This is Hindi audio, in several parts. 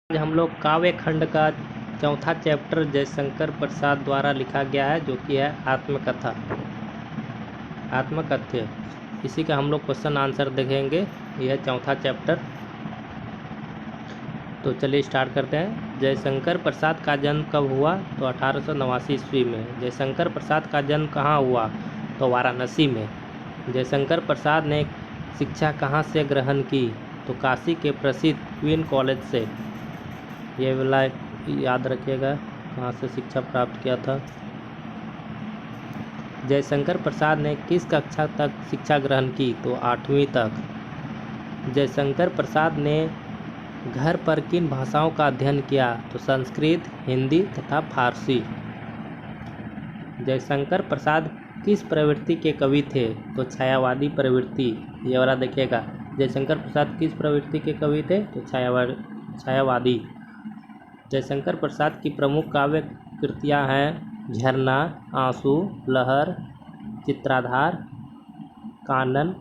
आज हम लोग काव्य खंड का चौथा चैप्टर जयशंकर प्रसाद द्वारा लिखा गया है, जो कि है आत्मकथा, आत्मकथ्य। इसी का हम लोग क्वेश्चन आंसर देखेंगे। यह चौथा चैप्टर। तो चलिए स्टार्ट करते हैं। जयशंकर प्रसाद का जन्म कब हुआ? तो 1889 ईस्वी में। जयशंकर प्रसाद का जन्म कहाँ हुआ? तो वाराणसी में। जयशंकर प्रसाद ने शिक्षा कहाँ से ग्रहण की? तो काशी के प्रसिद्ध क्वीन कॉलेज से। ये वाला याद रखिएगा, कहाँ से शिक्षा प्राप्त किया था। जयशंकर प्रसाद ने किस कक्षा तक शिक्षा ग्रहण की? तो 8वीं तक। जयशंकर प्रसाद ने घर पर किन भाषाओं का अध्ययन किया? तो संस्कृत, हिंदी तथा फारसी। जयशंकर प्रसाद किस प्रवृत्ति के कवि थे? तो छायावादी प्रवृत्ति। ये वाला देखिएगा, जयशंकर प्रसाद किस प्रवृत्ति के कवि थे? तो छायावादी। जयशंकर प्रसाद की प्रमुख काव्य कृतियाँ हैं झरना, आंसू, लहर, चित्राधार, कानन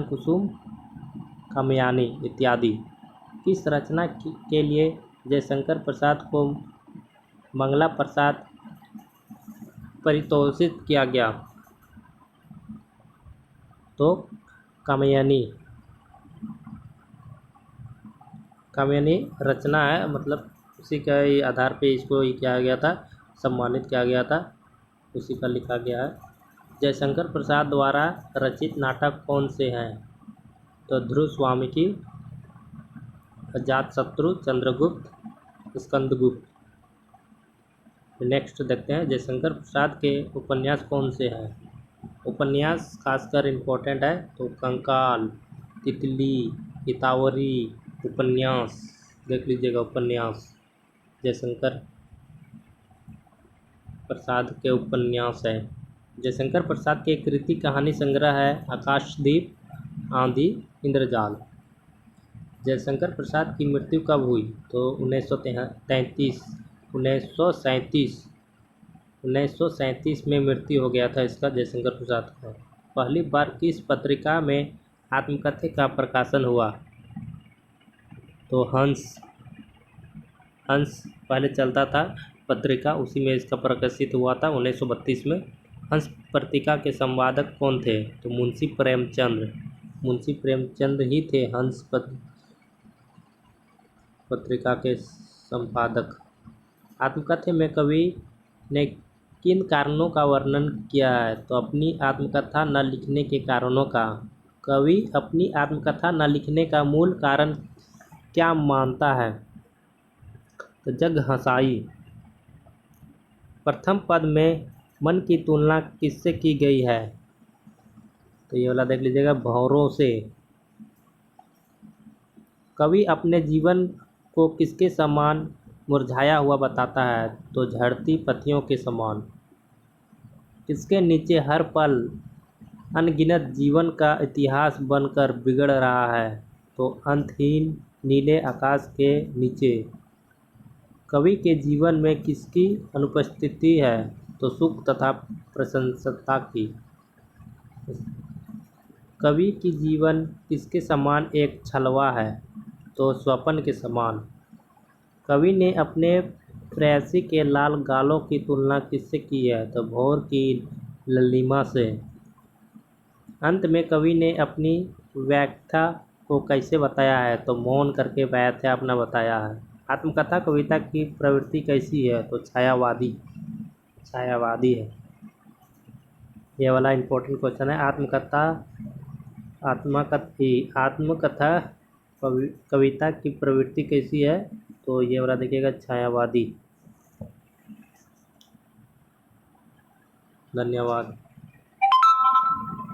कुसुम, कामयानी इत्यादि। किस रचना के लिए जयशंकर प्रसाद को मंगला प्रसाद पारितोषित किया गया? तो कामयानी रचना है, मतलब उसी के आधार पे इसको ही किया गया था, सम्मानित किया गया था, उसी का लिखा गया है। जयशंकर प्रसाद द्वारा रचित नाटक कौन से हैं? तो ध्रुव स्वामी की, अजातशत्रु, चंद्रगुप्त, स्कंदगुप्त। नेक्स्ट देखते हैं, जयशंकर प्रसाद के उपन्यास कौन से हैं? उपन्यास खासकर इम्पोर्टेंट है, तो कंकाल, तितली, हितावरी उपन्यास देख लीजिएगा। उपन्यास जयशंकर प्रसाद के उपन्यास है। जयशंकर प्रसाद के कृति कहानी संग्रह है आकाशदीप, आंधी, इंद्रजाल। जयशंकर प्रसाद की मृत्यु कब हुई? तो 1937 में मृत्यु हो गया था इसका, जयशंकर प्रसाद का। पहली बार किस पत्रिका में आत्मकथा का प्रकाशन हुआ? तो हंस पहले चलता था पत्रिका, उसी में इसका प्रकाशित हुआ था 1932 में। हंस पत्रिका के संपादक कौन थे? तो मुंशी प्रेमचंद ही थे हंस पत्रिका के संपादक। आत्मकथा में कवि ने किन कारणों का वर्णन किया है? तो अपनी आत्मकथा न लिखने के कारणों का। कवि अपनी आत्मकथा न लिखने का मूल कारण क्या मानता है? तो जग हंसाई। प्रथम पद में मन की तुलना किससे की गई है? तो ये वाला देख लीजिएगा, भंवरों से। कवि अपने जीवन को किसके समान मुरझाया हुआ बताता है? तो झड़ती पत्तियों के समान। किसके नीचे हर पल अनगिनत जीवन का इतिहास बनकर बिगड़ रहा है? तो अंतहीन नीले आकाश के नीचे। कवि के जीवन में किसकी अनुपस्थिति है? तो सुख तथा प्रसन्नता की। कवि की जीवन किसके समान एक छलवा है? तो स्वप्न के समान। कवि ने अपने प्रेयसी के लाल गालों की तुलना किससे की है? तो भोर की ललिमा से। अंत में कवि ने अपनी व्याख्या को कैसे बताया है? तो मौन करके व्याख्या अपना बताया है। आत्मकथा कविता की प्रवृत्ति कैसी है? तो छायावादी है। ये वाला इम्पोर्टेंट क्वेश्चन है। आत्मकथा कविता की प्रवृत्ति कैसी है? तो ये वाला देखिएगा, छायावादी। धन्यवाद।